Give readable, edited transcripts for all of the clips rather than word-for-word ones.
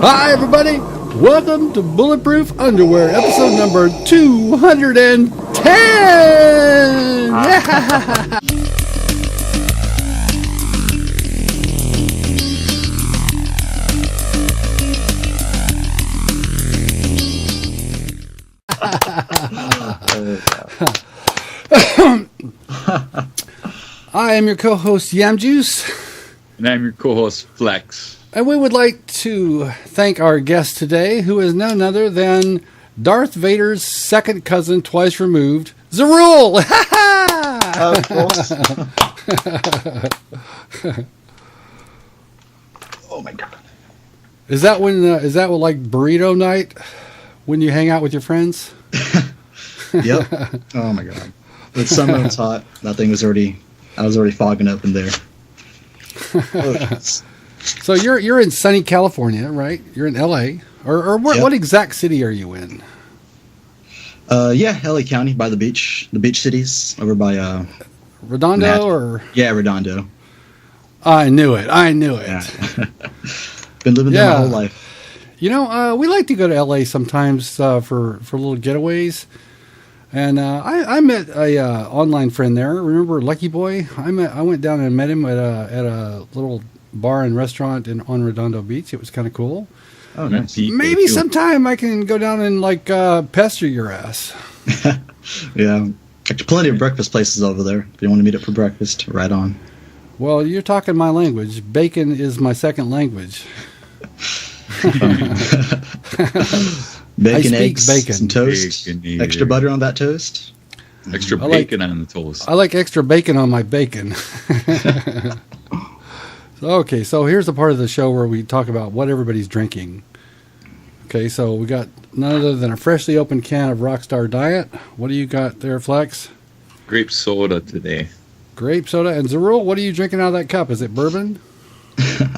Hi, everybody. Welcome to Bulletproof Underwear, episode number 210. Yeah. I am your co-host Yamjuice. And I'm your co-host Flex. And we would like to thank our guest today, who is none other than Darth Vader's second cousin, twice removed, ZerueL. Of course. Oh my god! Is that like burrito night when you hang out with your friends? Yep. Oh my god! It's summer. It's hot. I was already fogging up in there. Oh, so you're in sunny California, right? You're in LA, or what exact city are you in? Yeah, LA County by the beach cities over by Redondo or Redondo. I knew it. Yeah. Been living there my whole life. You know, we like to go to LA sometimes for little getaways. And I met a online friend there. Remember Lucky Boy? I went down and met him at a little bar and restaurant on Redondo Beach. It was kind of cool. Oh, nice. Maybe sometime I can go down and pester your ass. Yeah, plenty of breakfast places over there. If you want to meet up for breakfast, right on. Well, you're talking my language. Bacon is my second language. Bacon, eggs, bacon. some toast, extra butter on that toast. Extra bacon on the toast. I like extra bacon on my bacon. Okay, so here's the part of the show where we talk about what everybody's drinking. Okay, so we got none other than a freshly opened can of Rockstar Diet. What do you got there, Flex? Grape soda today. Grape soda. And ZerueL, what are you drinking out of that cup? Is it bourbon?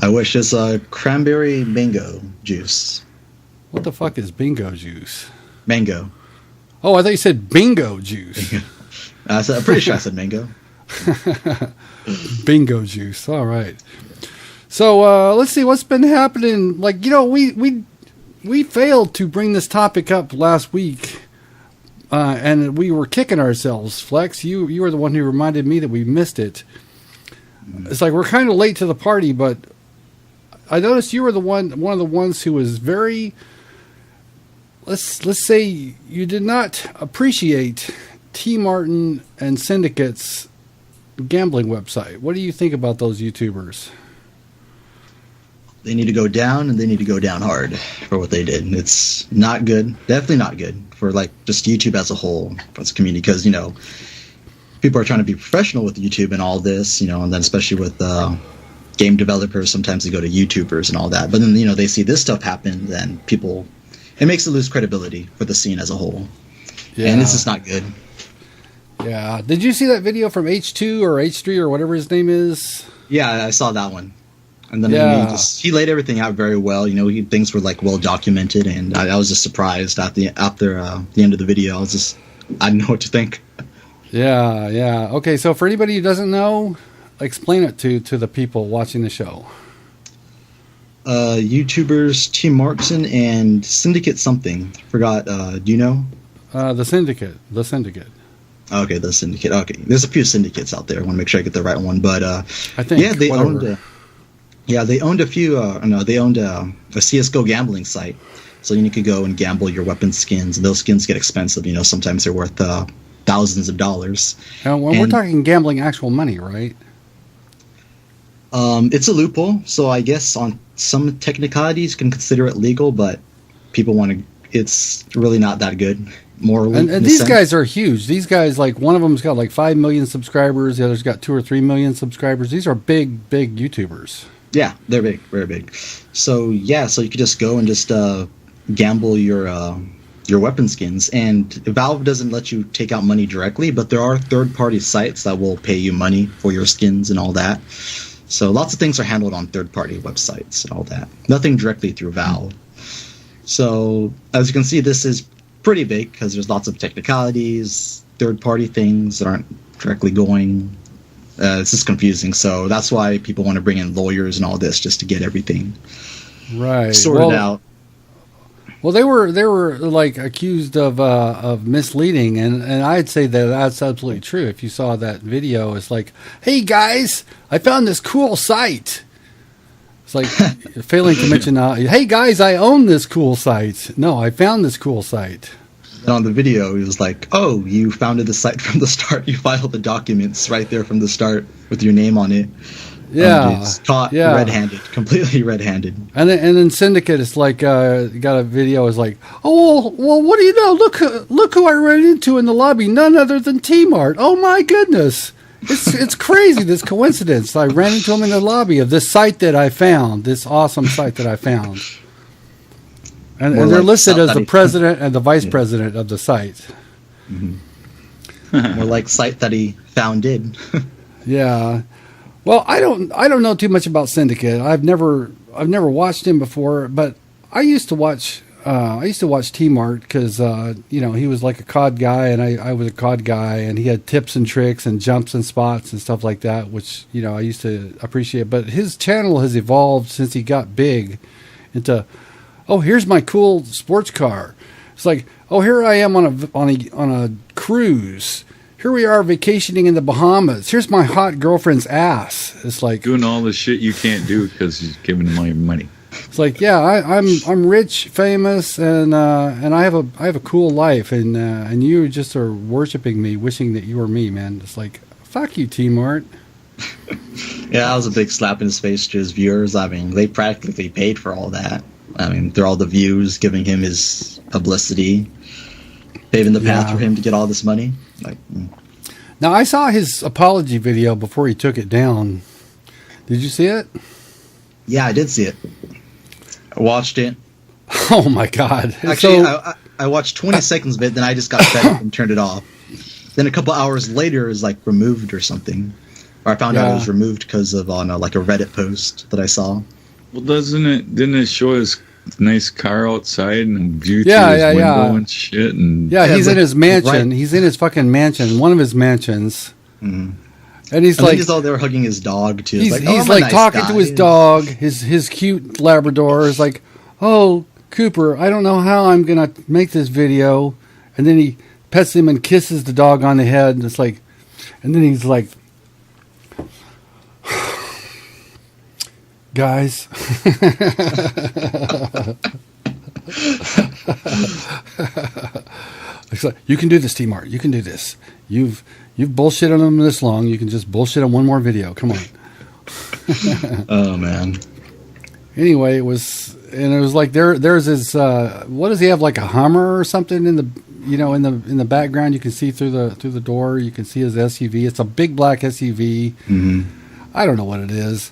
I wish it's cranberry mango juice. What the fuck is bingo juice? Mango. Oh, I thought you said bingo juice. I'm pretty sure I said mango. Bingo juice. All right. So let's see what's been happening. We failed to bring this topic up last week, and we were kicking ourselves. Flex, you were the one who reminded me that we missed it. It's like we're kind of late to the party, but I noticed you were one of the ones who was very. Let's say you did not appreciate T. Martin and Syndicate's gambling website. What do you think about those YouTubers? They need to go down, and they need to go down hard for what they did. It's not good. Definitely not good for just YouTube as a whole, as a community, because people are trying to be professional with YouTube and all this, and then especially with game developers, sometimes they go to YouTubers and all that. But then they see this stuff happen, then it makes it lose credibility for the scene as a whole. Yeah. And it's just not good. Yeah. Did you see that video from H2 or H3 or whatever his name is? Yeah, I saw that one. And then he laid everything out very well. Things were well documented, and I was just surprised after the end of the video. I didn't know what to think. Yeah. Okay, so for anybody who doesn't know, explain it to the people watching the show. YouTubers T. Martin and Syndicate something. Forgot. Do you know? The Syndicate. Okay, the Syndicate. Okay, there's a few syndicates out there. I want to make sure I get the right one, but I think they owned. They owned a few. They owned a CS:GO gambling site, so you could go and gamble your weapon skins, and those skins get expensive. Sometimes they're worth thousands of dollars. And we're talking gambling actual money, right? It's a loophole, so I guess on some technicalities you can consider it legal, but people want to. It's really not that good. Morally, and these guys are huge. These guys, one of them's got 5 million subscribers. The other's got 2 or 3 million subscribers. These are big YouTubers. Yeah, they're big, very big. So so you could just go and just gamble your weapon skins, and Valve doesn't let you take out money directly, but there are third-party sites that will pay you money for your skins and all that. So lots of things are handled on third-party websites and all that. Nothing directly through Valve. So as you can see, this is pretty big because there's lots of technicalities, third-party things that aren't directly going. It's just confusing. So that's why people want to bring in lawyers and all this just to get everything Right. sorted out. Well, they were like accused of misleading, and I'd say that that's absolutely true. If you saw that video, it's like, hey guys, I found this cool site. It's like failing to mention, hey guys, I own this cool site. No, I found this cool site. And on the video, he was like, oh, you founded the site from the start. You filed the documents right there from the start with your name on it. Yeah, caught red-handed, completely red-handed. And then Syndicate is like, got a video is like, oh well, what do you know? Look who I ran into in the lobby, none other than T-Mart. Oh my goodness, it's crazy, this coincidence. I ran into him in the lobby of this site that I found, this awesome site that I found, and they're like listed as the president and the vice president of the site. Mm-hmm. More like site that he founded. Yeah. Well, I don't know too much about Syndicate. I've never watched him before, but I used to watch T-Mart because he was like a COD guy and I was a COD guy, and he had tips and tricks and jumps and spots and stuff like that, which I used to appreciate. But his channel has evolved since he got big into, oh, here's my cool sports car. It's like, oh, here I am on a cruise. Here we are vacationing in the Bahamas. Here's my hot girlfriend's ass. It's like doing all the shit you can't do because he's giving them all your money. It's like, yeah, I'm rich, famous, and I have a cool life, and you just are worshiping me, wishing that you were me, man. It's like, fuck you, T-Mart. Yeah, that was a big slap in his face to his viewers. I mean, they practically paid for all that. I mean, they're all the views, giving him his publicity, paving the path for him to get all this money. Now, I saw his apology video before he took it down. Did you see it? Yeah, I did see it. I watched it. Oh my God! Actually, I watched 20 seconds of it, then I just got fed up and turned it off. Then a couple hours later, it was like removed or something, or I found out it was removed because of on a Reddit post that I saw. Well, didn't it show his nice car outside and view through his window and shit? And he's in his mansion. Right. He's in his fucking mansion, one of his mansions. Mm-hmm. And he's like, they were hugging his dog too. He's nice talking guy. to his dog, his cute Labrador. Is like, oh, Cooper, I don't know how I'm gonna make this video. And then he pets him and kisses the dog on the head. And it's like, and then he's like, guys. It's like, you can do this, T-Mart. You can do this. You've bullshitted on them this long. You can just bullshit on one more video. Come on. Oh man. Anyway, it was like there's his what does he have, like a Hummer or something in the in the background? You can see through the door. You can see his SUV. It's a big black SUV. Mm-hmm. I don't know what it is.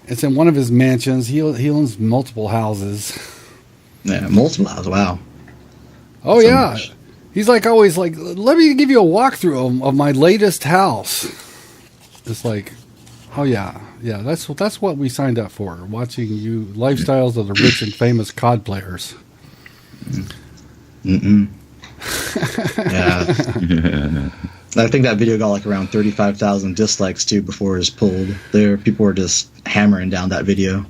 It's in one of his mansions. He owns multiple houses. Yeah, multiple houses. Wow. Oh, so yeah. Much. He's like always like, let me give you a walkthrough of my latest house. It's like, oh yeah, that's what we signed up for. Watching you lifestyles of the rich and famous COD players. Mm-mm. Yeah. I think that video got like around 35,000 dislikes too before it was pulled. People were just hammering down that video.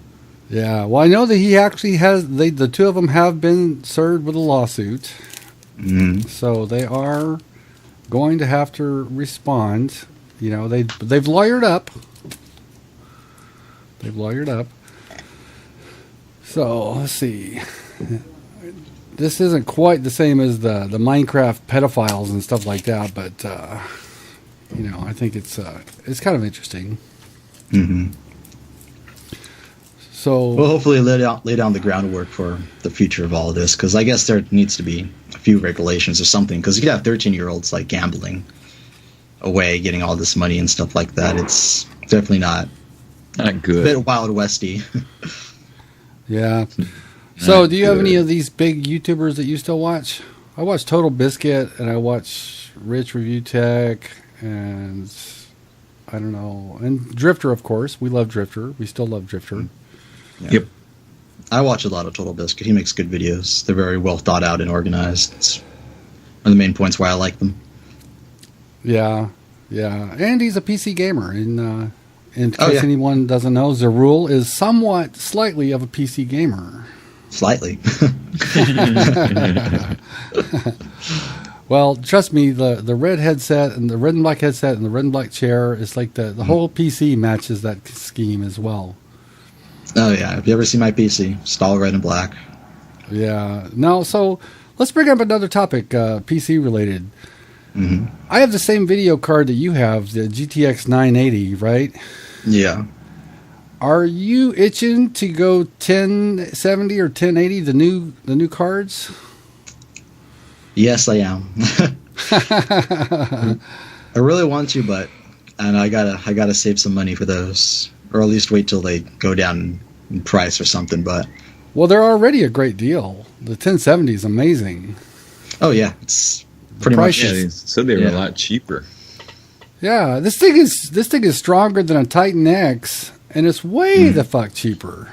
Yeah, well, I know that he actually has. The two of them have been served with a lawsuit, so they are going to have to respond. They've lawyered up. So let's see. This isn't quite the same as the Minecraft pedophiles and stuff like that, but I think it's kind of interesting. Mm-hmm. So, well, hopefully lay down the groundwork for the future of all of this, because I guess there needs to be a few regulations or something, because you could have 13-year-olds like gambling away, getting all this money and stuff like that. It's definitely not good. A bit Wild Westy. Yeah. So, do you have any of these big YouTubers that you still watch? I watch Total Biscuit, and I watch Rich Review Tech, and I don't know, and Drifter, of course. We love Drifter. We still love Drifter. Yeah. Yep. I watch a lot of Total Biscuit. He makes good videos. They're very well thought out and organized. It's one of the main points why I like them. Yeah. And he's a PC gamer, and In case anyone doesn't know, ZerueL is slightly of a PC gamer. Slightly. Well, trust me, the red headset and the red and black headset and the red and black chair is like the whole PC matches that scheme as well. Oh yeah, have you ever seen my PC? It's all red and black. Yeah. No, so let's bring up another topic, PC related. Mm-hmm. I have the same video card that you have, the GTX 980, right? Yeah. Are you itching to go 1070 or 1080, the new cards? Yes, I am. I really want to, and I gotta save some money for those, or at least wait till they go down in price or something. But well, they're already a great deal. The 1070 is amazing. Oh yeah, it's pretty much. Yeah, they said they were a lot cheaper. Yeah, this thing is stronger than a Titan X, and it's way the fuck cheaper.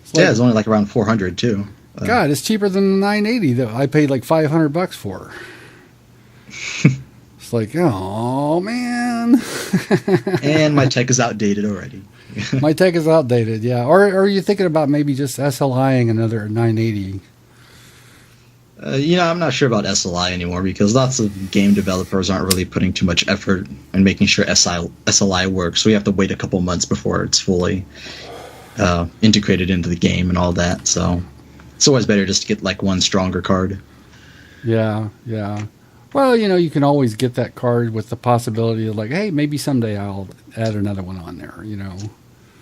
It's only like around 400 too. God, it's cheaper than the 980 that I paid like $500 for. It's like, oh man. And my tech is outdated already. My tech is outdated, yeah. Or are you thinking about maybe just SLIing another 980? I'm not sure about SLI anymore because lots of game developers aren't really putting too much effort in making sure SLI works. So we have to wait a couple months before it's fully integrated into the game and all that. So it's always better just to get like one stronger card. Yeah. Well, you can always get that card with the possibility of like, hey, maybe someday I'll add another one on there,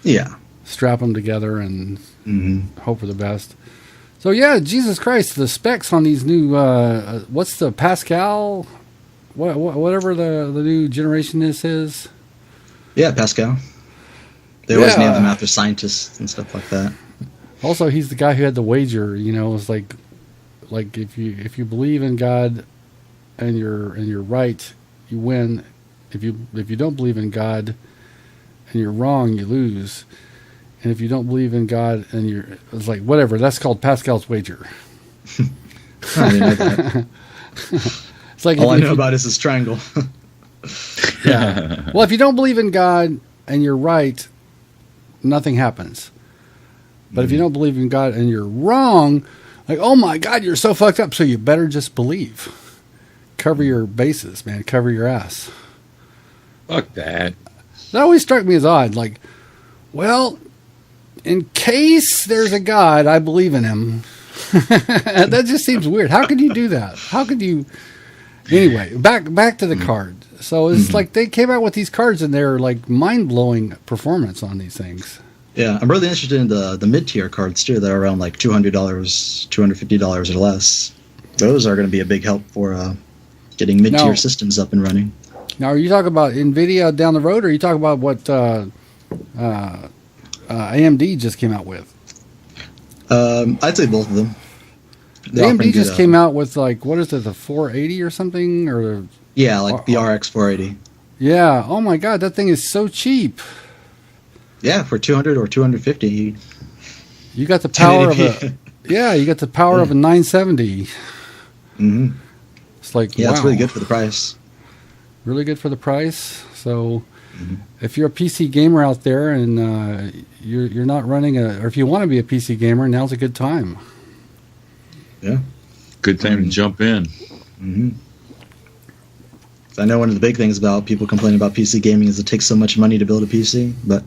Yeah. Strap them together and hope for the best. So yeah, Jesus Christ, the specs on these new, what's the Pascal, whatever the new generation this is? Yeah, Pascal. They always name them after scientists and stuff like that. Also, he's the guy who had the wager. It's like if you believe in God and you're right, you win. If you don't believe in God and you're wrong, you lose. And if you don't believe in God and it's like whatever. That's called Pascal's wager. I didn't know that. It's like all I know about is his triangle. Yeah. Well, if you don't believe in God and you're right, nothing happens. But if you don't believe in God and you're wrong, like, oh my God, you're so fucked up, so you better just believe. Cover your bases, man. Cover your ass. Fuck that. That always struck me as odd. Like, well, in case there's a God, I believe in him. That just seems weird. How could you do that? How could you... Anyway, back to the card. So it's like they came out with these cards and they're like mind-blowing performance on these things. Yeah, I'm really interested in the mid-tier cards, too, that are around like $200, $250 or less. Those are going to be a big help for getting mid-tier systems up and running. Now, are you talking about NVIDIA down the road, or are you talking about what AMD just came out with? I'd say both of them. AMD just came out with, like, what is it, the 480 or something? Yeah, like the RX 480. Yeah, oh my God, that thing is so cheap. Yeah, for 200 or 250. You got the power of a... Yeah, you got the power of a 970. Mm-hmm. It's like, yeah, wow. it's really good for the price. Really good for the price. So, if you're a PC gamer out there and you're not running or if you want to be a PC gamer, now's a good time. Yeah. Good time to jump in. Mm-hmm. I know one of the big things about people complaining about PC gaming is it takes so much money to build a PC, but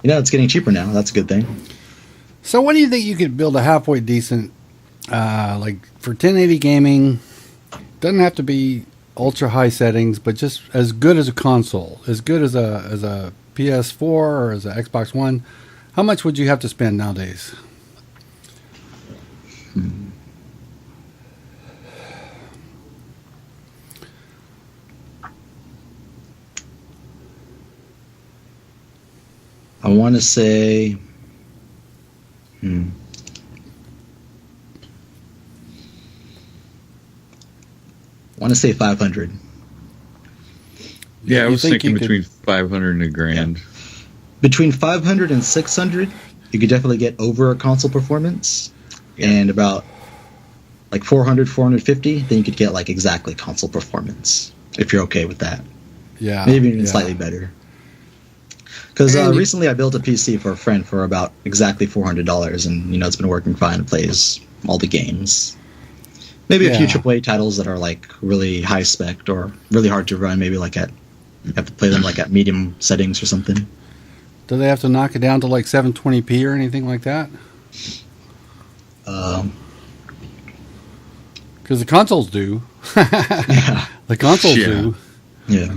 it's getting cheaper now. That's a good thing. So what do you think you could build a halfway decent, like for 1080 gaming? Doesn't have to be ultra high settings, but just as good as a console, as good as a PS4 or as an Xbox One. How much would you have to spend nowadays? I want to say... I want to say 500. Yeah, I was thinking between 500 and $1,000. Yeah. Between 500 and 600, you could definitely get over a console performance. Yeah. And about like 400, 450, then you could get like exactly console performance, if you're okay with that. Yeah. Maybe even slightly better. Because recently I built a PC for a friend for about exactly $400, and it's been working fine. It plays all the games. Maybe a few AAA titles that are like really high spec or really hard to run. Maybe like you have to play them like at medium settings or something. Do they have to knock it down to like 720p or anything like that? Because the consoles do. Yeah. The consoles do. Yeah.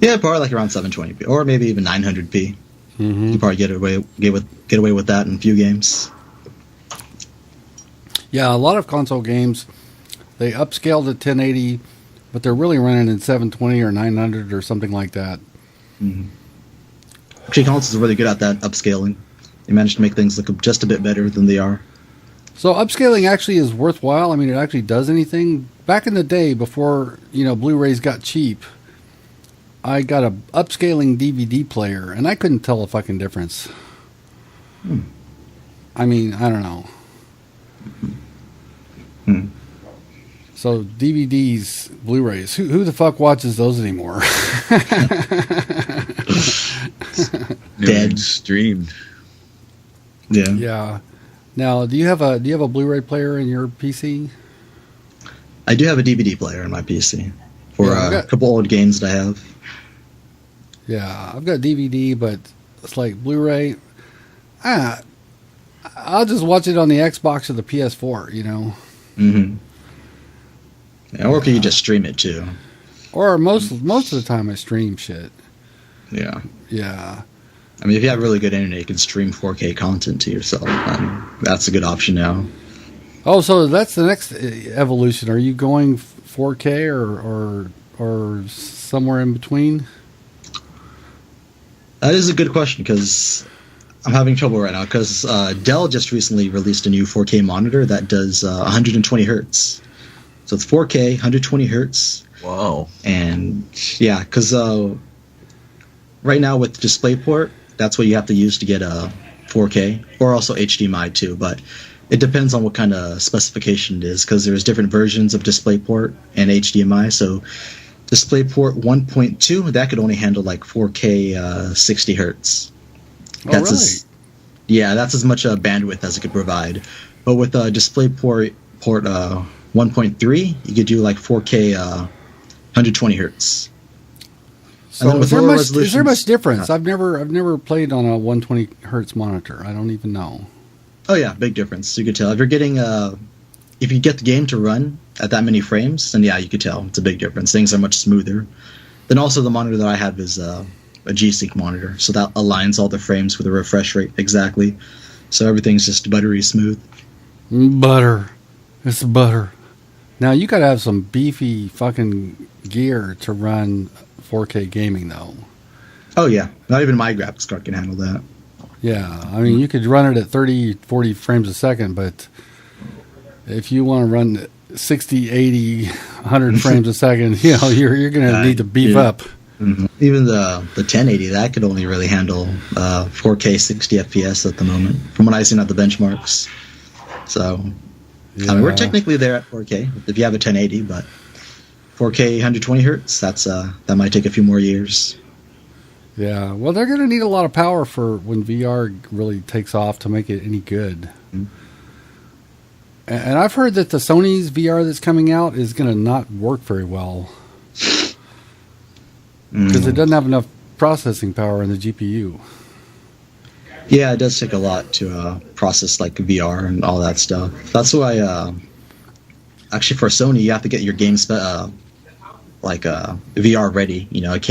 Yeah, probably like around 720p or maybe even 900p. Mm-hmm. You probably get away with that in a few games. Yeah, a lot of console games, they upscale to 1080, but they're really running in 720 or 900 or something like that. Mm-hmm. Actually, consoles are really good at that upscaling. They manage to make things look just a bit better than they are. So upscaling actually is worthwhile. I mean, it actually does anything. Back in the day, before Blu-rays got cheap, I got a upscaling DVD player, and I couldn't tell a fucking difference. I mean, I don't know. So DVDs, Blu-rays, who the fuck watches those anymore? Dead streamed. Yeah. Yeah. Now, do you have a Blu-ray player in your PC? I do have a DVD player in my PC for a couple old games that I have. Yeah, I've got DVD, but it's like Blu-ray. I'll just watch it on the Xbox or the PS4, Mm-hmm. Yeah, or can you just stream it too? Or most of the time I stream shit. Yeah. Yeah. I mean, if you have really good internet, you can stream 4K content to yourself. That's a good option now. Oh, so that's the next evolution. Are you going 4K or somewhere in between? That is a good question because I'm having trouble right now because Dell just recently released a new 4K monitor that does 120 hertz. So it's 4K, 120 hertz. Wow. And yeah, because right now with DisplayPort, that's what you have to use to get a 4K, or also HDMI too. But it depends on what kind of specification it is, because there's different versions of DisplayPort and HDMI. So DisplayPort 1.2, that could only handle like 4K 60 hertz. That's really? That's as much bandwidth as it could provide. But with DisplayPort 1.3, you could do like 4K 120 hertz. So is there much difference? I've never played on a 120 hertz monitor. I don't even know. Oh yeah, big difference. You could tell if you're getting if you get the game to run at that many frames, then yeah, you could tell it's a big difference. Things are much smoother. Then also the monitor that I have is a G-Sync monitor, so that aligns all the frames with the refresh rate exactly. So everything's just buttery smooth. Butter, it's butter. Now you gotta have some beefy fucking gear to run 4K gaming though. Oh yeah, not even my graphics card can handle that. Yeah, I mean you could run it at 30, 40 frames a second, but if you want to run 60, 80, 100 frames a second, you're going to need to beef up. Mm-hmm. Even the 1080, that could only really handle 4K 60 FPS at the moment, from what I've seen at the benchmarks. So, I mean, we're technically there at 4K if you have a 1080, but 4K 120 hertz, that might take a few more years. Yeah, well, they're going to need a lot of power for when VR really takes off to make it any good. Mm-hmm. And I've heard that the Sony's VR that's coming out is going to not work very well because it doesn't have enough processing power in the GPU. Yeah, it does take a lot to process like VR and all that stuff. That's why, actually, for Sony, you have to get your game VR ready. It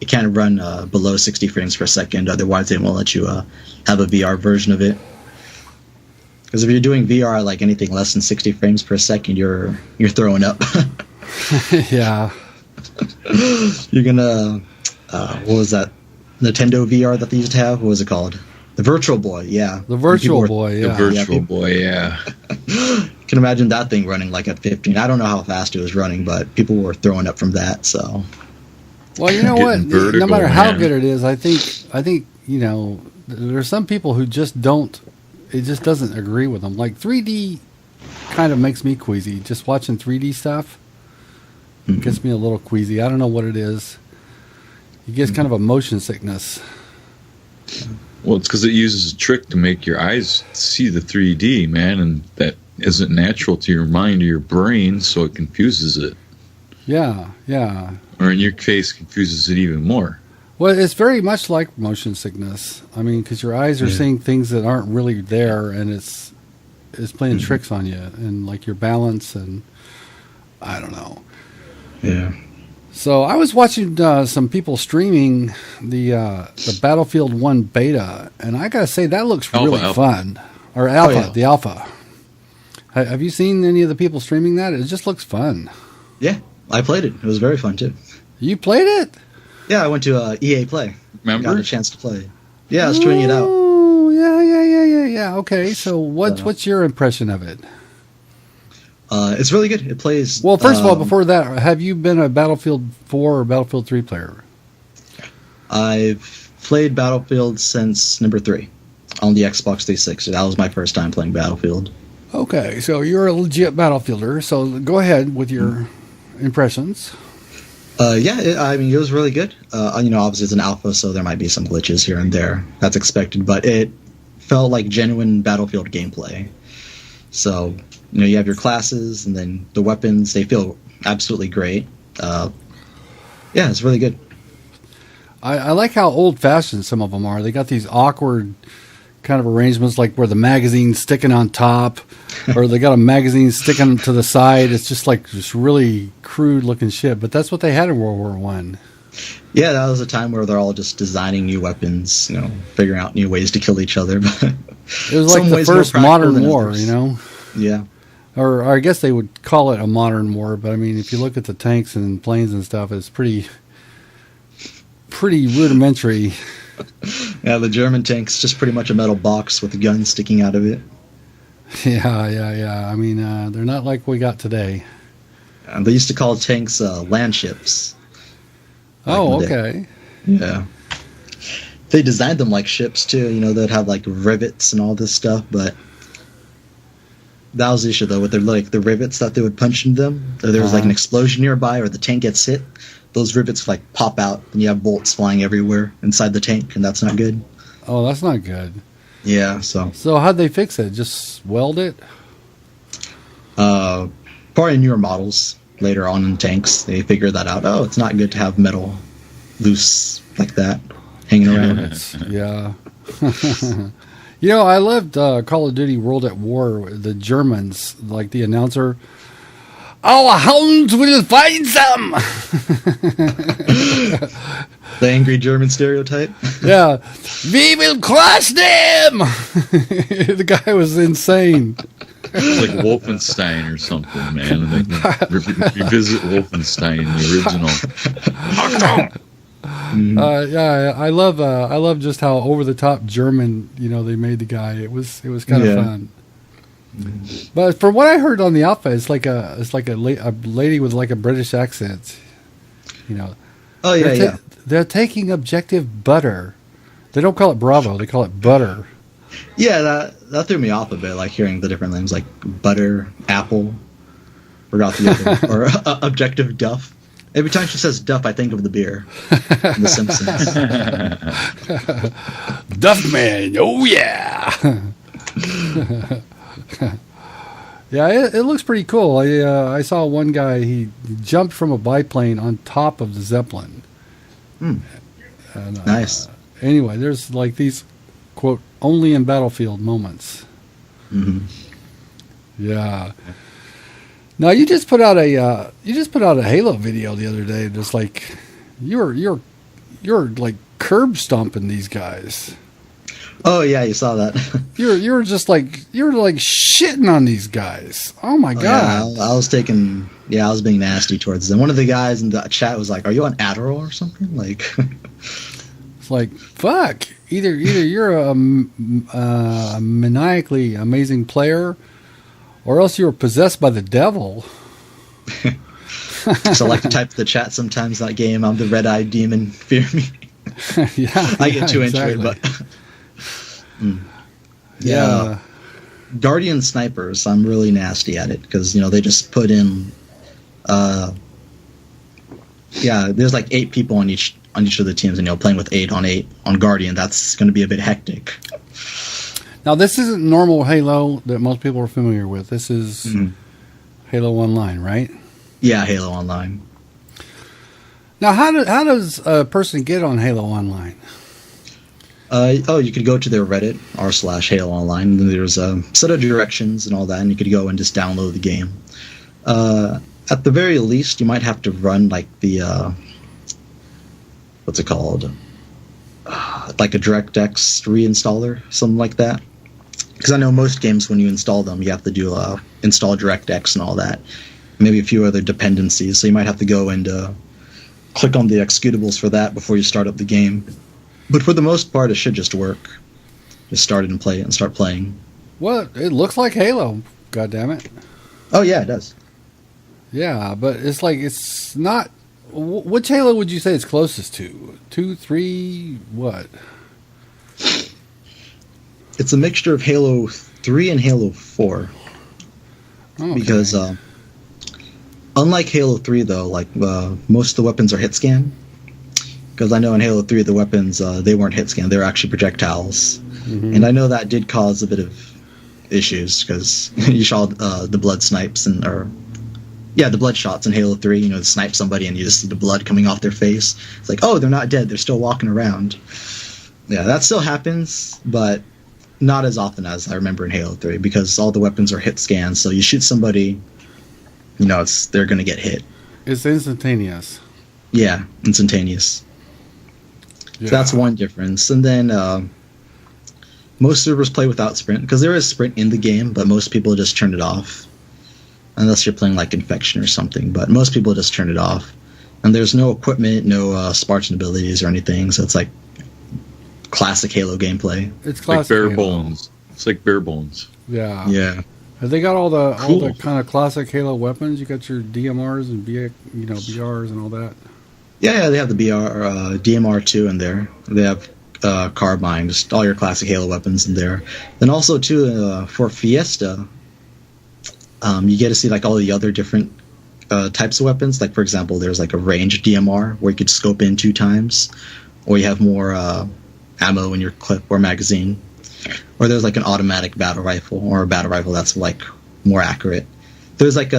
can't run below 60 frames per second. Otherwise, they won't let you have a VR version of it. Because if you're doing VR like anything less than 60 frames per second, you're throwing up. Yeah. You're gonna what was that Nintendo VR that they used to have? What was it called? The Virtual Boy. Yeah. The Virtual Boy. Yeah. The Virtual Boy. Yeah. Can imagine that thing running like at 15. I don't know how fast it was running, but people were throwing up from that. So. Well, you know what? No matter how good it is, I think there's some people who just don't. It just doesn't agree with them. Like 3D kind of makes me queasy. Just watching 3D stuff gets me a little queasy. I don't know what it is. It gets kind of a motion sickness. Well, it's because it uses a trick to make your eyes see the 3D, man, and that isn't natural to your mind or your brain, so it confuses it. Yeah, yeah. Or in your case, confuses it even more. Well, it's very much like motion sickness. I mean, because your eyes are seeing things that aren't really there, and it's playing tricks on you, and like your balance, and I don't know. Yeah. So I was watching some people streaming the Battlefield 1 beta, and I gotta say that looks really fun. Or alpha, the alpha. Have you seen any of the people streaming that? It just looks fun. Yeah, I played it. It was very fun too. You played it? Yeah, I went to EA Play. Remember? Got a chance to play. Yeah, I was trying it out. Oh, yeah. Okay, so what's your impression of it? It's really good. It plays... Well, first of all, before that, have you been a Battlefield 4 or Battlefield 3 player? I've played Battlefield since number 3 on the Xbox 360. That was my first time playing Battlefield. Okay, so you're a legit Battlefielder, so go ahead with your impressions. It was really good. Obviously it's an alpha, so there might be some glitches here and there. That's expected, but it felt like genuine Battlefield gameplay. So, you have your classes, and then the weapons, they feel absolutely great. It's really good. I like how old-fashioned some of them are. They got these awkward kind of arrangements, like where the magazine's sticking on top, or they got a magazine sticking to the side. It's just really crude-looking shit, but that's what they had in World War One. Yeah, that was a time where they're all just designing new weapons, figuring out new ways to kill each other. It was like the first modern war, Yeah. Or I guess they would call it a modern war, but I mean, if you look at the tanks and planes and stuff, it's pretty rudimentary. Yeah, the German tank's just pretty much a metal box with a gun sticking out of it. Yeah. I mean, they're not like we got today. They used to call tanks land ships. Oh, okay. Yeah. They designed them like ships, too. They'd have, rivets and all this stuff, but that was the issue, though, with the rivets that they would punch into them. Or there was, an explosion nearby, or the tank gets hit. Those rivets, pop out, and you have bolts flying everywhere inside the tank, and that's not good. Oh, that's not good. Yeah, so... So how'd they fix it? Just weld it? Probably newer models later on in tanks, they figured that out. Oh, it's not good to have metal loose like that hanging around. Yeah. I loved Call of Duty World at War. The Germans, like the announcer, "Our hounds will find some." The angry German stereotype. Yeah, "We will crush them." The guy was insane. It's like Wolfenstein or something, man. Revisit Wolfenstein, the original. Yeah, I love just how over the top German, they made the guy. It was kind of fun. But from what I heard on the alpha, it's like a lady with a British accent. Oh yeah, They're taking objective butter. They don't call it Bravo. They call it butter. Yeah, that threw me off a bit, hearing the different names like butter, apple. Forgot the other, or objective duff. Every time she says duff, I think of the beer. The Simpsons. Duff man, oh yeah. Yeah, it looks pretty cool. I saw one guy, he jumped from a biplane on top of the Zeppelin. And, nice. Anyway, there's these, quote, only in Battlefield moments. Mm-hmm. Yeah. Now you just put out a Halo video the other day. Just you're curb stomping these guys. Oh yeah, you saw that. you're shitting on these guys. Oh my god. Yeah, I was being nasty towards them. One of the guys in the chat was like, "Are you on Adderall or something?" It's like, fuck. Either you're a maniacally amazing player, or else you were possessed by the devil. So I like to type the chat sometimes that game. I'm the red-eyed demon. Fear me. Yeah, I get too into it, but yeah. Guardian snipers, I'm really nasty at it because they just put in. There's 8 people on each on each of the teams, and playing with 8 on 8 on Guardian, that's going to be a bit hectic. Now, this isn't normal Halo that most people are familiar with. This is Halo Online, right? Yeah, Halo Online. Now, how does a person get on Halo Online? You could go to their Reddit r/Halo Online, and there's a set of directions and all that, and you could go and just download the game. At the very least, you might have to run like the what's it called? Like a DirectX reinstaller, something like that. Because I know most games, when you install them, you have to do install DirectX and all that. Maybe a few other dependencies, so you might have to go and click on the executables for that before you start up the game. But for the most part, it should just work. Just start it and play it and start playing. Well, it looks like Halo, goddammit. Oh, yeah, it does. Yeah, but it's like, it's not... Which Halo would you say it's closest to? 2, 3, what? It's a mixture of Halo 3 and Halo 4. Okay. Because, unlike Halo 3, though, like, most of the weapons are hit scan. Because I know in Halo 3, the weapons, they weren't hit scan. They were actually projectiles. Mm-hmm. And I know that did cause a bit of issues, because you saw the blood snipes the blood shots in Halo 3, to snipe somebody and you just see the blood coming off their face. It's like, oh, they're not dead. They're still walking around. Yeah, that still happens, but not as often as I remember in Halo 3, because all the weapons are hit scans. So you shoot somebody, they're going to get hit. It's instantaneous. Yeah, instantaneous. Yeah. So that's one difference. And then most servers play without sprint, because there is sprint in the game, but most people just turn it off. Unless you're playing like Infection or something, but most people just turn it off. And there's no equipment, no Spartan abilities or anything, so it's like classic Halo gameplay. It's classic like bare Halo. bones. It's like bare bones. Yeah. Yeah. Have they got all the Cool. kind of classic Halo weapons? You got your DMRs and BRs and all that. Yeah, they have the DMR2 in there. They have Carbine, just all your classic Halo weapons in there. Then also too, for Fiesta, you get to see like all the other different types of weapons. Like, for example, there's like a ranged DMR where you could scope in 2 times, or you have more ammo in your clip or magazine. Or there's like an automatic battle rifle, or a battle rifle that's like more accurate. There's like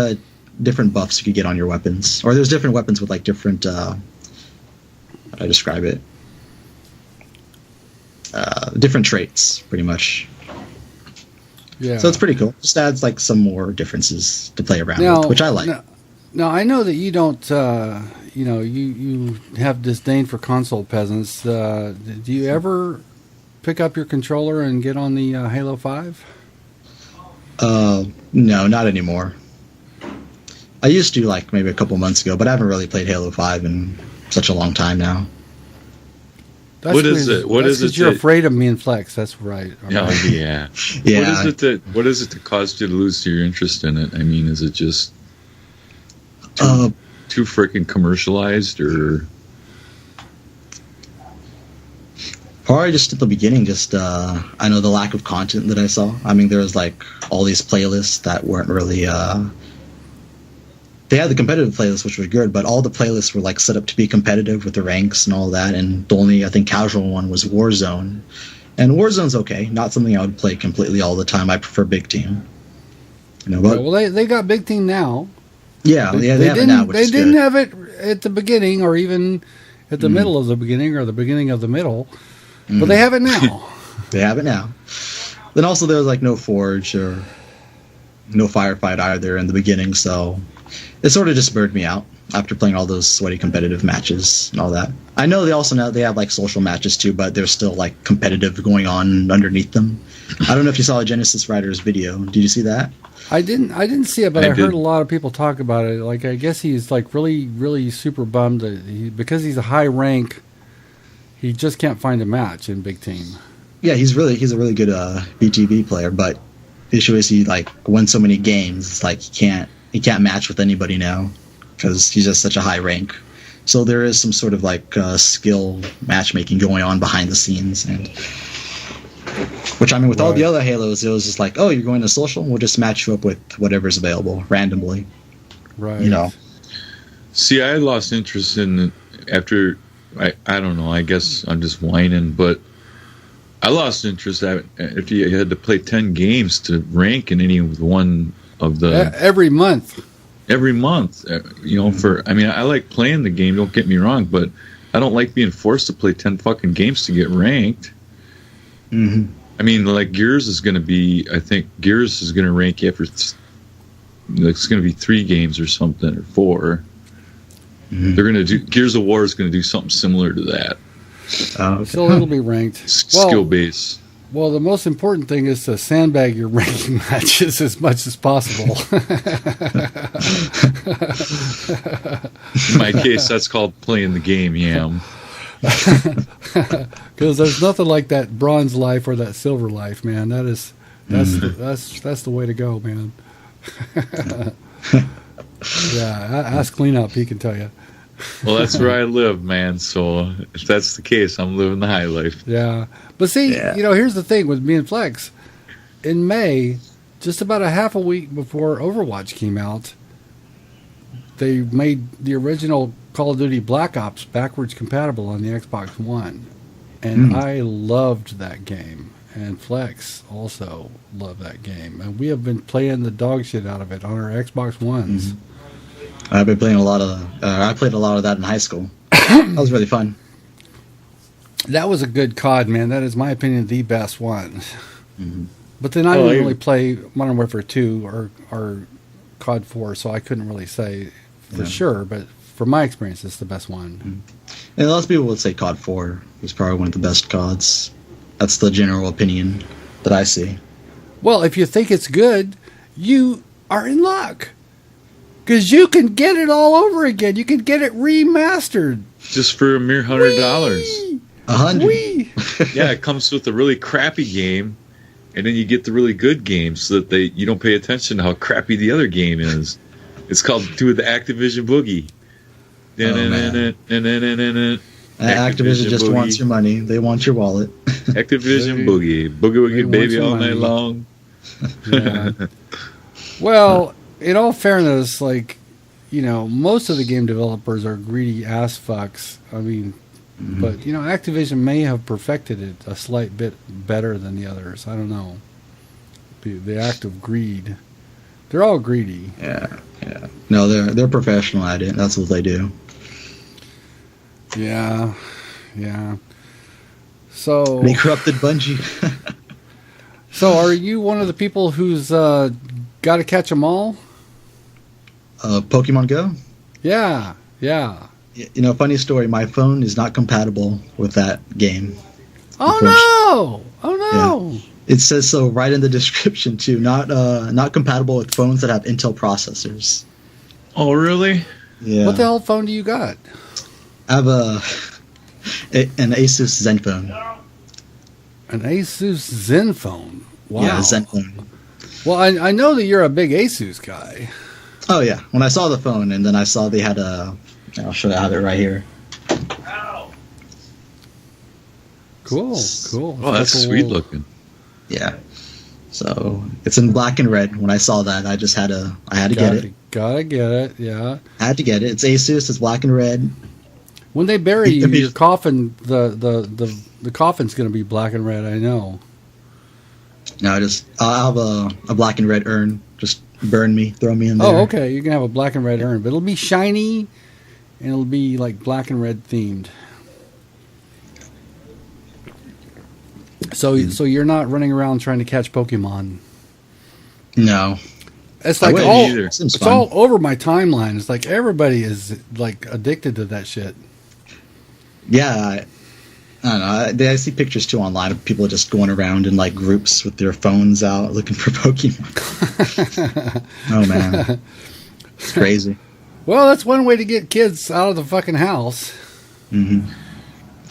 different buffs you could get on your weapons, or there's different weapons with like different how do I describe it? Different traits, pretty much. Yeah. So it's pretty cool. Just adds like some more differences to play around with, which I like. Now I know that you don't. You have disdain for console peasants. Do you ever pick up your controller and get on the Halo 5? No, not anymore. I used to, like, maybe a couple months ago, but I haven't really played Halo 5 in such a long time now. What is it? What is it? You're afraid of me and Flex. That's right. Yeah, yeah. Yeah. What is it that caused you to lose your interest in it? I mean, is it just too freaking commercialized, or? Probably just at the beginning, I know the lack of content that I saw. I mean, there was like all these playlists that weren't really. They had the competitive playlist, which was good, but all the playlists were like set up to be competitive with the ranks and all that. And the only, I think, casual one was Warzone. And Warzone's okay, not something I would play completely all the time. I prefer Big Team. But well, they got Big Team now. Yeah, they have it now. Which they is didn't good. have it at the beginning, or even at the middle of the beginning, or the beginning of the middle. But they have it now. They have it now. Then also there was like no Forge or no Firefight either in the beginning, so it sort of just burned me out after playing all those sweaty competitive matches and all that. I know they have like social matches too, but there's still like competitive going on underneath them. I don't know if you saw a Genesis Rider's video. Did you see that? I didn't see it, but I did. heard a lot of people talk about it. Like, I guess he's like really, really super bummed that because he's a high rank, he just can't find a match in Big Team. Yeah, he's a really good BTB player, but the issue is he like wins so many games. It's like he can't match with anybody now because he's just such a high rank. So there is some sort of like skill matchmaking going on behind the scenes, and which I mean, with all the other Halos, it was just like, oh, you're going to social, we'll just match you up with whatever's available randomly. Right. See, I lost interest in it after I don't know. I guess I'm just whining, but I lost interest if you had to play 10 games to rank in any one of the every month. Every month, I like playing the game. Don't get me wrong, but I don't like being forced to play 10 fucking games to get ranked. Mm-hmm. I mean, like Gears is going to be. I think Gears is going to rank you after. It's going to be 3 games or something, or 4. Mm-hmm. They're going to do Gears of War is going to do something similar to that. Okay. So it'll be ranked. Skill base. Well, the most important thing is to sandbag your ranking matches as much as possible. In my case, that's called playing the game, Yam. Because there's nothing like that bronze life or that silver life, man. That's the way to go, man. Yeah, ask Cleanup; he can tell you. Well, that's where I live, man. So if that's the case, I'm living the high life. Yeah. But see, here's the thing with me and Flex. In May, just about a half a week before Overwatch came out, they made the original Call of Duty Black Ops backwards compatible on the Xbox One. And I loved that game. And Flex also loved that game. And we have been playing the dog shit out of it on our Xbox Ones. Mm-hmm. I've been playing a lot of. I played a lot of that in high school. That was really fun. That was a good COD, man. That is my opinion the best one. Mm-hmm. But then I didn't really play Modern Warfare 2 or COD 4, so I couldn't really say for sure. But from my experience, it's the best one. Mm-hmm. And lots of people would say COD 4 was probably one of the best CODs. That's the general opinion that I see. Well, if you think it's good, you are in luck. Because you can get it all over again. You can get it remastered. Just for a mere $100. $100? Yeah, it comes with a really crappy game, and then you get the really good game so that you don't pay attention to how crappy the other game is. It's called Do the Activision Boogie. Activision just wants your money. They want your wallet. Activision Boogie. Boogie baby all night long. Yeah. Well, in all fairness, most of the game developers are greedy ass fucks. I mean, but, Activision may have perfected it a slight bit better than the others. I don't know. The act of greed. They're all greedy. Yeah. No, they're professional at it. That's what they do. Yeah. So they corrupted Bungie. So are you one of the people who's got to catch them all? Pokemon Go? Yeah. Funny story. My phone is not compatible with that game. Oh no! Yeah. It says so right in the description too. Not compatible with phones that have Intel processors. Oh really? Yeah. What the hell phone do you got? I have an Asus Zenfone. An Asus Zenfone. Wow. Yeah, Zenfone. Well, I know that you're a big Asus guy. Oh yeah. When I saw the phone, and then I saw they had I'll show you. I have it right here. Cool. Oh, that's sweet looking. Yeah. So it's in black and red. When I saw that, I just had to get it. Gotta get it. Yeah. I had to get it. It's Asus. It's black and red. When they bury you, your coffin, the coffin's going to be black and red. I know. No, I'll have a black and red urn. Just burn me, throw me in there. Oh, okay. You can have a black and red urn, but it'll be shiny, and it'll be like black and red themed. So you're not running around trying to catch Pokemon. No. It's like all over my timeline. It's like everybody is like addicted to that shit. Yeah, I don't know. I see pictures too online of people just going around in like groups with their phones out looking for Pokemon. Oh man, it's crazy. Well, that's one way to get kids out of the fucking house. Mm-hmm.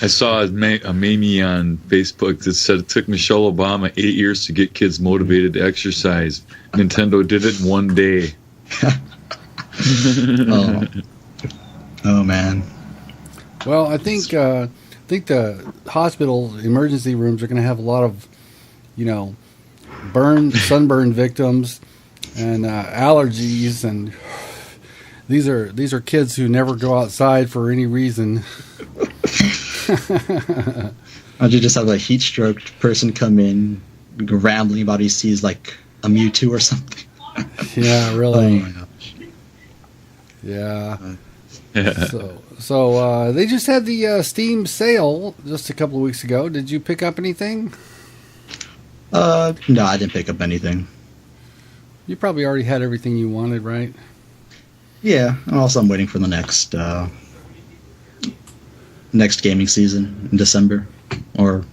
I saw a meme on Facebook that said it took Michelle Obama 8 years to get kids motivated to exercise. Nintendo did it in 1 day. Oh man. Well, I think the hospital emergency rooms are going to have a lot of, sunburn victims and allergies, and these are kids who never go outside for any reason. I'd just have a heat stroked person come in, rambling about he sees like a Mewtwo or something. Yeah, really. Oh my gosh. Yeah. So they just had the Steam sale just a couple of weeks ago. Did you pick up anything? No, I didn't pick up anything. You probably already had everything you wanted, right? Yeah, and also I'm waiting for the next gaming season in December or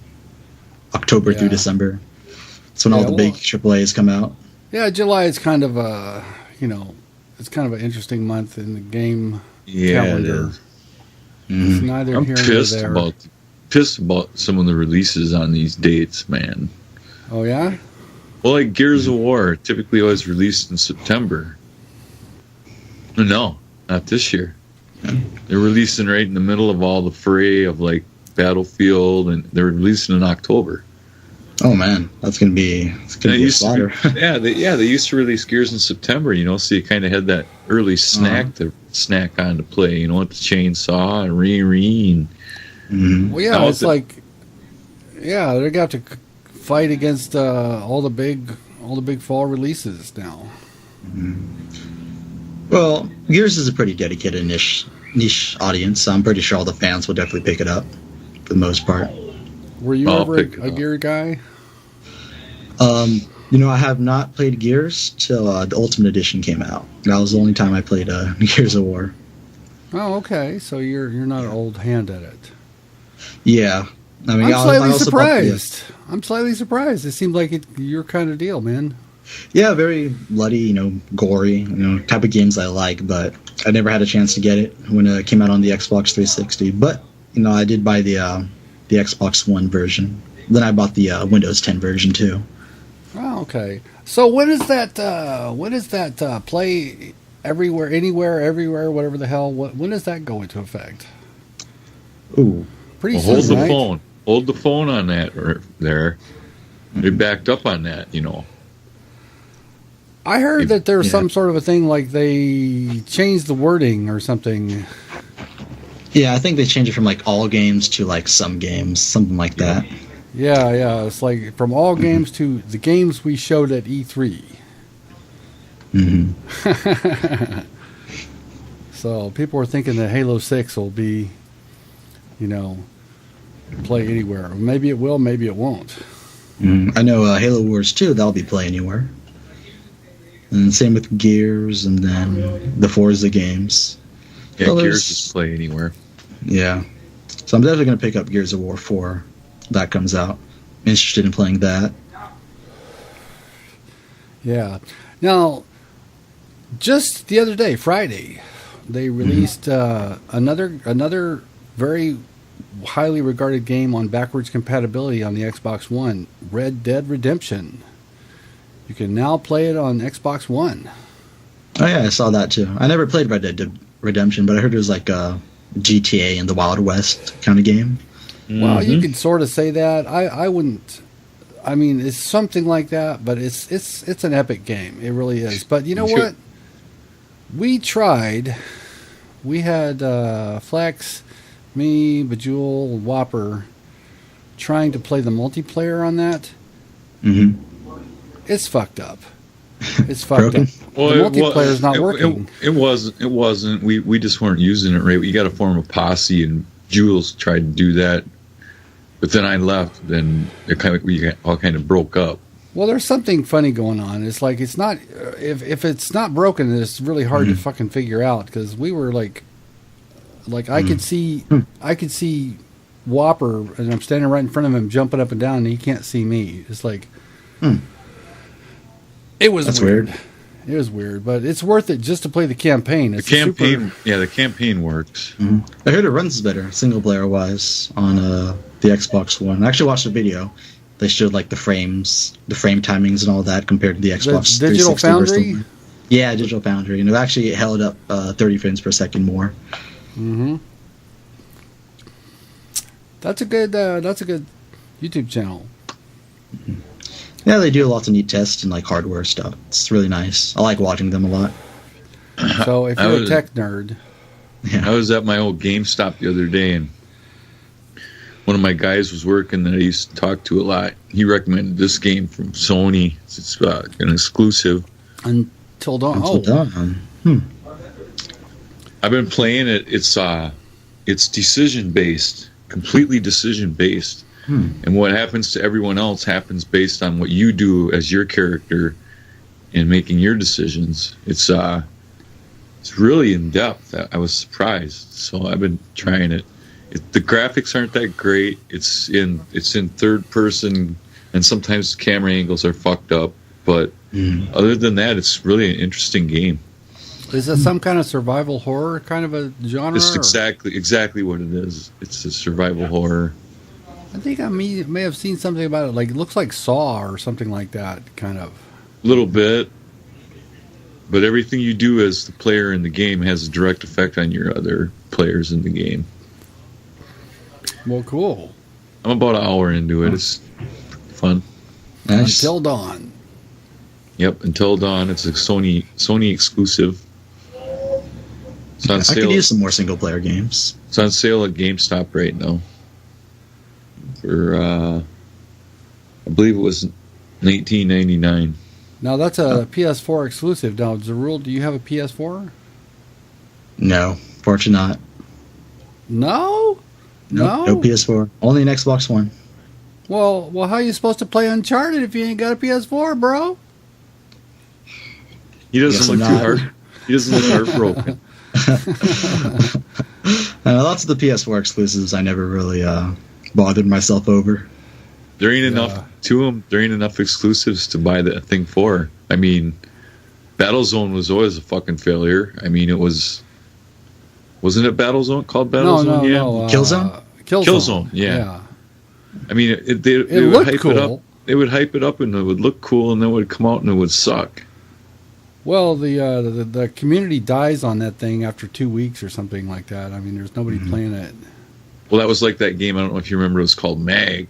October through December. It's when all the big AAAs come out. Yeah, July is kind of it's kind of an interesting month in the game calendar. It is. It's neither I'm here nor there. pissed about some of the releases on these dates, man. Oh yeah? Well, like Gears of War typically always released in September. No, not this year. They're releasing right in the middle of all the fray of like Battlefield, and they're releasing in October. Oh man, it's gonna be a slaughter. They used to release Gears in September, so you kind of had that early snack to snack on to play, with the chainsaw and reen. Well, yeah, it's like, they got to fight against all the big fall releases now. Well, Gears is a pretty dedicated niche audience, so I'm pretty sure all the fans will definitely pick it up for the most part. Were you ever a Gear guy? I have not played Gears till the Ultimate Edition came out. That was the only time I played Gears of War. Oh, okay. So you're not an old hand at it. Yeah. I mean, I'm slightly surprised. I'm slightly surprised. It seemed like your kind of deal, man. Yeah, very bloody, gory, type of games I like, but I never had a chance to get it when it came out on the Xbox 360. But, I did buy the Xbox One version. Then I bought the Windows 10 version too. Oh, okay. So when is that play everywhere, anywhere, everywhere, whatever the hell? When does that go into effect? Ooh, pretty soon, hold the right? phone. Hold the phone on that there. They backed up on that, I heard that there's some sort of a thing like they changed the wording or something. Yeah, I think they changed it from like all games to like some games, something like that. Yeah. It's like from all games to the games we showed at E3. So people were thinking that Halo 6 will be, play anywhere. Maybe it will, maybe it won't. I know Halo Wars 2, that'll be play anywhere. And same with Gears and then the Forza games. Yeah, so Gears is play anywhere. Yeah. So I'm definitely going to pick up Gears of War 4. That comes out. I'm interested in playing that. Yeah. Now, just the other day, Friday, they released another very highly regarded game on backwards compatibility on the Xbox One, Red Dead Redemption. You can now play it on Xbox One. Oh yeah, I saw that too. I never played Red Dead Redemption, but I heard it was like a GTA in the Wild West kind of game. Well, you could sort of say that. I wouldn't. I mean, it's something like that, but it's an epic game. It really is. But you know what? We tried. We had Flex, me, Bejewel, Whopper trying to play the multiplayer on that. It's fucked up. It's fucked up. Well, the multiplayer is not working. It wasn't. We just weren't using it right. We got to form a posse, and Jules tried to do that, but then I left. Then we all kind of broke up. Well, there's something funny going on. It's like it's not if it's not broken, it's really hard to fucking figure out because we were like I could see Whopper, and I'm standing right in front of him, jumping up and down, and he can't see me. It's like. It was weird. It was weird, but it's worth it just to play the campaign. It's the campaign works. I heard it runs better, single player wise, on the Xbox One. I actually watched a video. They showed like the frame timings and all that compared to the Xbox. The Digital Foundry. Yeah, Digital Foundry, and it actually held up 30 frames per second more. That's a good YouTube channel. Yeah, they do lots of neat tests and like hardware stuff. It's really nice. I like watching them a lot. So if you're a tech nerd, I was at my old GameStop the other day, and one of my guys was working that I used to talk to a lot. He recommended this game from Sony. It's an exclusive. Until Dawn. Until Dawn. I've been playing it. It's decision based, completely decision based, and what happens to everyone else happens based on what you do as your character and making your decisions. It's really in depth. I was surprised, so I've been trying it. The graphics aren't that great. It's in third person, and sometimes camera angles are fucked up. But other than that, it's really an interesting game. Is it some kind of survival horror kind of a genre? It's exactly what it is. It's a survival horror. I think I may have seen something about it. Like it looks like Saw or something like that, kind of. A little bit. But everything you do as the player in the game has a direct effect on your other players in the game. Well, cool. I'm about an hour into it. It's fun. Nice. Until Dawn. Yep, Until Dawn. It's a Sony exclusive. It's on sale. I could use some more single player games. It's on sale at GameStop right now. For I believe it was $19.99. Now that's a PS4 exclusive. Now, ZerueL, do you have a PS4? No, fortunately not. No? No PS4. Only an Xbox One. Well, how are you supposed to play Uncharted if you ain't got a PS4, bro? He doesn't look too hard. He doesn't look heartbroken. Lots of the PS4 exclusives I never really bothered myself over. There ain't enough to them. There ain't enough exclusives to buy that thing for. I mean, Battlezone was always a fucking failure. I mean, it was. Wasn't it Battlezone called Battlezone? No. Killzone? Killzone, yeah. I mean, they it would hype cool. it up. They would hype it up, and it would look cool, and then it would come out and it would suck. Well, the community dies on that thing after 2 weeks or something like that. I mean, there's nobody playing it. Well, that was like that game. I don't know if you remember. It was called Mag.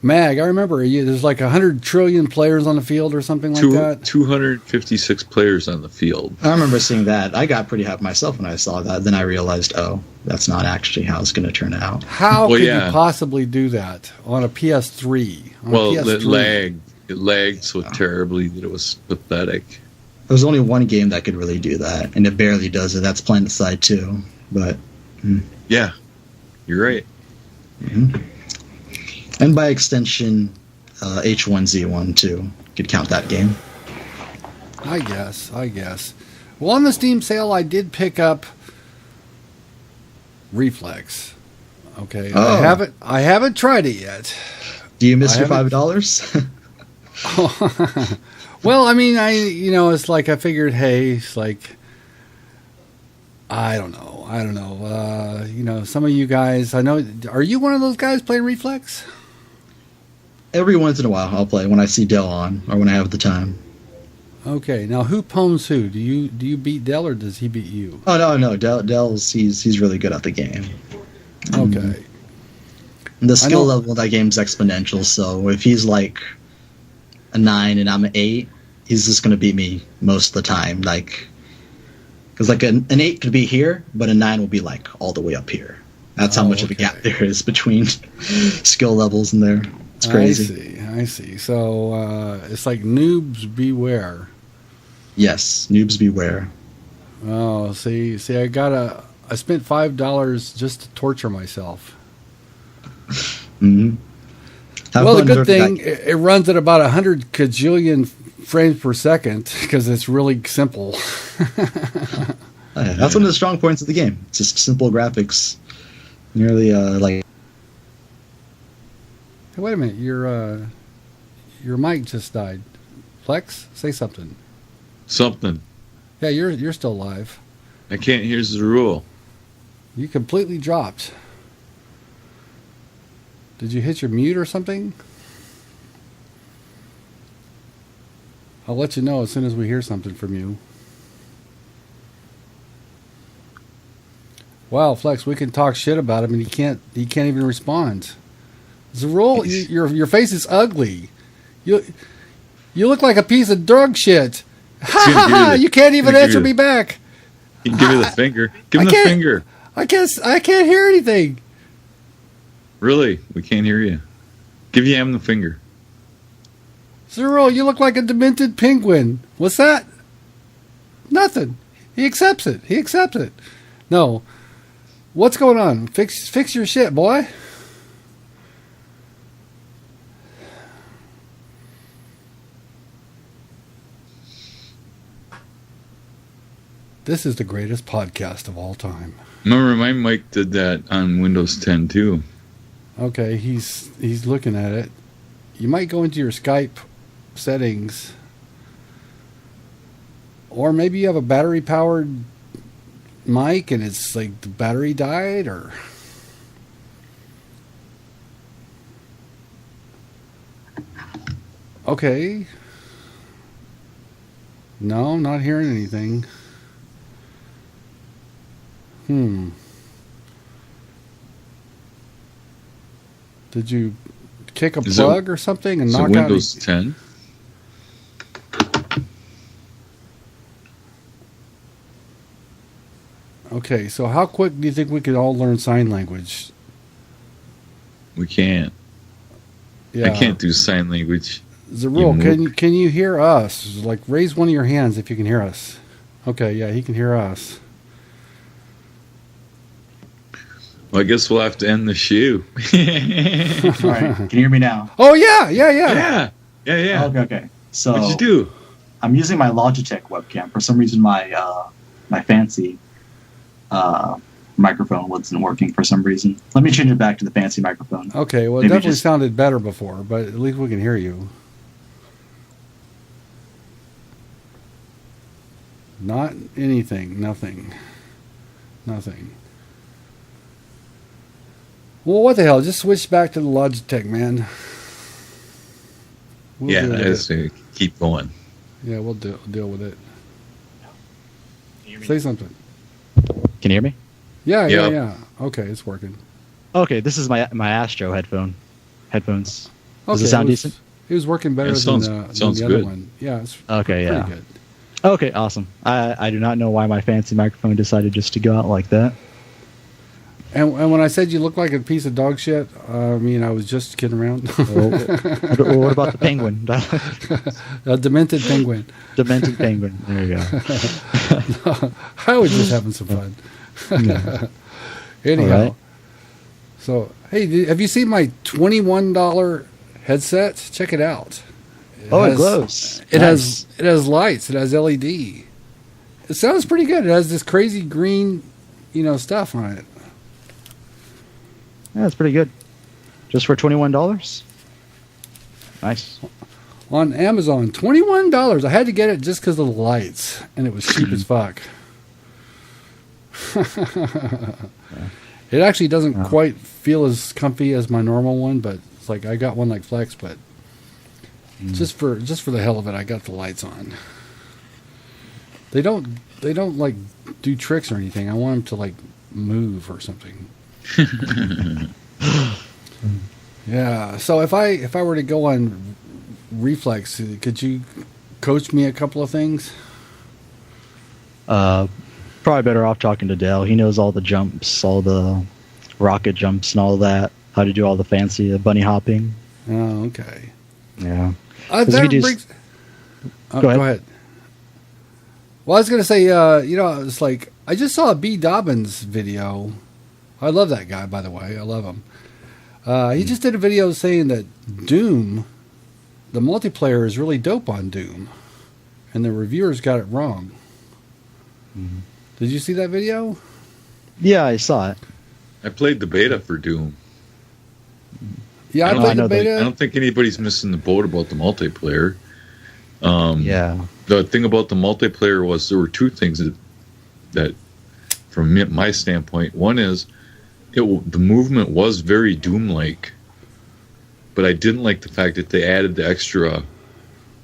I remember. There's like 100 trillion players on the field or something like that. 256 players on the field. I remember seeing that. I got pretty hyped myself when I saw that. Then I realized, that's not actually how it's going to turn out. How could you possibly do that on a PS3? It lagged so terribly that it was pathetic. There's only one game that could really do that, and it barely does it. That's PlanetSide 2. But yeah, you're right. Mm-hmm. And by extension, H1Z1 too. Could count that game. I guess. Well, on the Steam sale, I did pick up Reflex. Okay, I haven't tried it yet. Do you miss your $5? Well, I mean, it's like I figured, hey, it's like, I don't know. Some of you guys, I know, are you one of those guys playing Reflex? Every once in a while, I'll play when I see Dell on or when I have the time. Okay, now who pwns who? Do you beat Dell or does he beat you? Oh no, Dell's he's really good at the game. Okay. The skill level of that game's exponential, so if he's like a 9 and I'm an 8, he's just gonna beat me most of the time. Like, because like an 8 could be here, but a 9 will be like all the way up here. That's how much of a gap there is between skill levels in there. It's crazy. I see. So it's like noobs beware. Yes, noobs beware. Oh, see, I spent $5 just to torture myself. Mm-hmm. Well, the good thing, it runs at about 100 kajillion frames per second because it's really simple. That's one of the strong points of the game. It's just simple graphics. Nearly like. Hey, wait a minute, your mic just died. Flex, say something. Something. Yeah, you're still live. I can't hear ZerueL. You completely dropped. Did you hit your mute or something? I'll let you know as soon as we hear something from you. Wow, Flex, we can talk shit about him and he can't even respond. ZerueL, your face is ugly. You look like a piece of drug shit. Ha ha ha! You can't even answer me back. Give me the finger. Give him the finger. I can't hear anything. Really? We can't hear you. Give Yam the finger. ZerueL, you look like a demented penguin. What's that? Nothing. He accepts it. He accepts it. No. What's going on? Fix your shit, boy. This is the greatest podcast of all time. Remember, my mic did that on Windows 10 too. Okay, he's looking at it. You might go into your Skype settings, or maybe you have a battery-powered mic and it's like the battery died, or okay. No, I'm not hearing anything. Did you kick a plug or something and knock out Windows 10? Okay, so how quick do you think we could all learn sign language? We can't. Yeah. I can't do sign language. ZerueL, can you hear us? Like, raise one of your hands if you can hear us. Okay, yeah, he can hear us. Well, I guess we'll have to end the shoe. All right, can you hear me now? Oh, yeah. Yeah. Okay. So What'd you do? I'm using my Logitech webcam. For some reason, my fancy microphone wasn't working for some reason. Let me change it back to the fancy microphone. Okay, well, it definitely sounded better before, but at least we can hear you. Not anything. Nothing. Well, what the hell? Just switch back to the Logitech, man. I just keep going. Yeah, we'll deal with it. Say something. Can you hear me? Yeah. Okay, it's working. Okay, this is my Astro headphones. Does Okay, it sound decent? It was working better than the other one. Yeah, it's pretty good. Okay, awesome. I do not know why my fancy microphone decided just to go out like that. And when I said you look like a piece of dog shit, I was just kidding around. What about the penguin? A demented penguin. Demented penguin. There you go. No, I was just having some fun. Anyhow, right. So hey, have you seen my $21 headset? Check it out. It glows. It has lights. It has LED. It sounds pretty good. It has this crazy green, stuff on it. Yeah, that's pretty good. Just for $21? Nice. On Amazon, $21. I had to get it just because of the lights, and it was cheap as fuck. It actually doesn't quite feel as comfy as my normal one, but it's like I got one like Flex, but just for the hell of it, I got the lights on. They don't like do tricks or anything. I want them to like move or something. Yeah. So if I were to go on Reflex, could you coach me a couple of things? Probably better off talking to Dale. He knows all the jumps, all the rocket jumps and all that. How to do all the fancy bunny hopping. Oh, okay. Yeah. Go ahead. Well, I was going to say, it's like, I just saw a B. Dobbins video. I love that guy, by the way. I love him. He just did a video saying that Doom, the multiplayer is really dope on Doom. And the reviewers got it wrong. Mm-hmm. Did you see that video? Yeah, I saw it. I played the beta for Doom. Yeah, I played the beta. I don't think anybody's missing the boat about the multiplayer. Yeah. The thing about the multiplayer was there were two things that from my standpoint, one is the movement was very Doom-like, but I didn't like the fact that they added the extra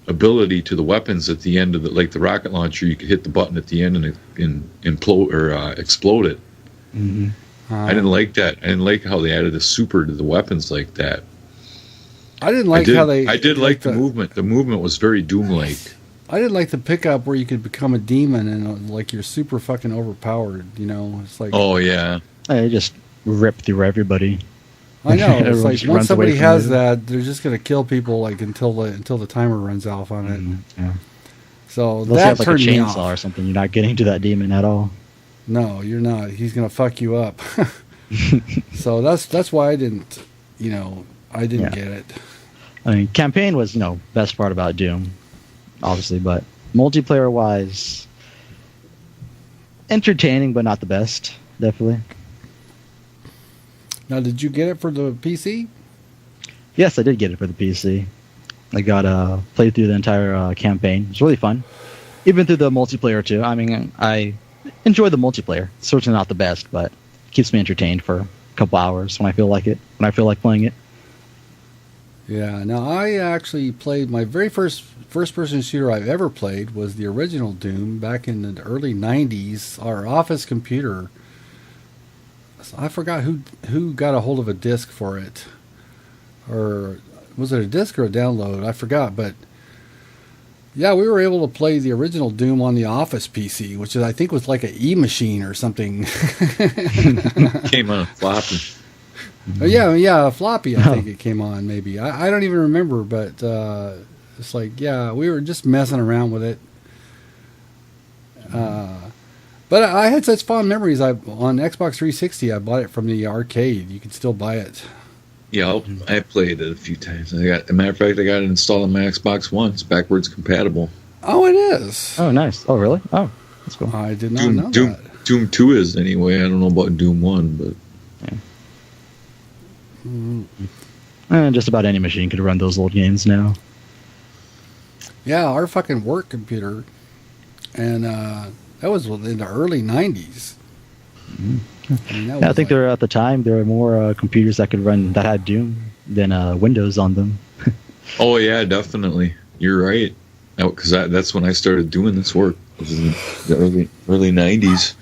ability to the weapons at the end of the rocket launcher. You could hit the button at the end and implode or explode it. Mm-hmm. I didn't like that. I didn't like how they added a super to the weapons like that. I didn't like how they. I did like the movement. The movement was very Doom-like. I didn't like the pickup where you could become a demon and like you're super fucking overpowered. It's like. Oh yeah. I just rip through everybody. I know. It's Everyone like just once runs away somebody from has it. that, they're just going to kill people like until the timer runs off on it. Yeah. So Unless you that have like a turned me chainsaw off. or something, you're not getting to that demon at all. No, you're not. He's going to fuck you up. So that's why I didn't, I didn't get it. I mean, campaign was, best part about Doom, obviously, but multiplayer wise, entertaining, but not the best, definitely. Now, did you get it for the PC? Yes, I did get it for the PC. I got played through the entire campaign. It's really fun, even through the multiplayer too. I mean, I enjoy the multiplayer. It's certainly not the best, but it keeps me entertained for a couple hours when I feel like it. When I feel like playing it. Yeah. Now, I actually played my very first-person shooter I've ever played was the original Doom back in the early '90s. Our office computer. I forgot who got a hold of a disc for it, or was it a disc or a download? I forgot, but yeah, we were able to play the original Doom on the Office PC, which I think was like an E-machine or something. Came on a floppy. Yeah, a floppy. I think it came on. Maybe I don't even remember, but it's like we were just messing around with it. But I had such fond memories. On Xbox 360, I bought it from the arcade. You can still buy it. Yeah, I played it a few times. As a matter of fact, I got it installed on my Xbox One. It's backwards compatible. Oh, it is. Oh, nice. Oh, really? Oh, that's cool. I did not know Doom, that. Doom 2 is anyway. I don't know about Doom 1, but Just about any machine could run those old games now. Yeah, our fucking work computer, and that was in the early '90s. I think there at the time there were more computers that had Doom than Windows on them. oh yeah, definitely. You're right. Because that's when I started doing this work. It was in the early '90s.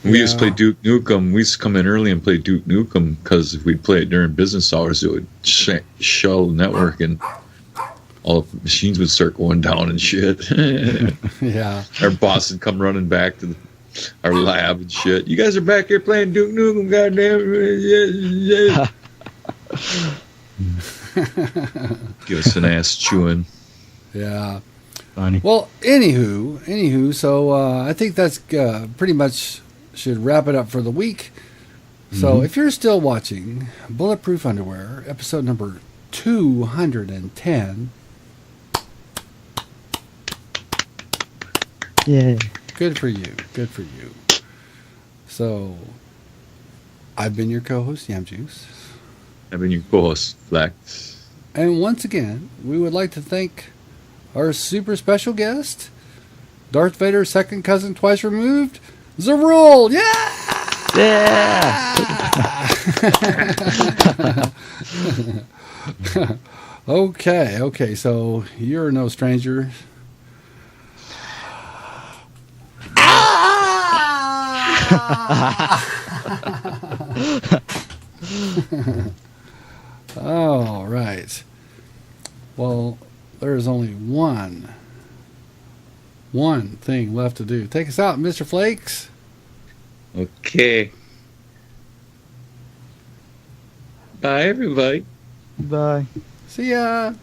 We used to play Duke Nukem. We used to come in early and play Duke Nukem because if we'd play it during business hours, it would shell the network and all the machines would start going down and shit. Yeah. Our boss would come running back to our lab and shit. You guys are back here playing Duke Nukem, goddamn. Give us an ass chewing. Yeah. Funny. Well, anywho, so I think that's pretty much should wrap it up for the week. So if you're still watching Bulletproof Underwear, episode number 210. Yeah. Good for you. Good for you. So, I've been your co-host, Yam Juice. I've been your co-host, Flex. And once again, we would like to thank our super special guest, Darth Vader's second cousin twice removed, ZerueL. Yeah! Yeah! Okay, so you're no stranger. All right. Well, there's only one thing left to do. Take us out, Mr. Flakes. Okay. Bye, everybody. Bye. See ya.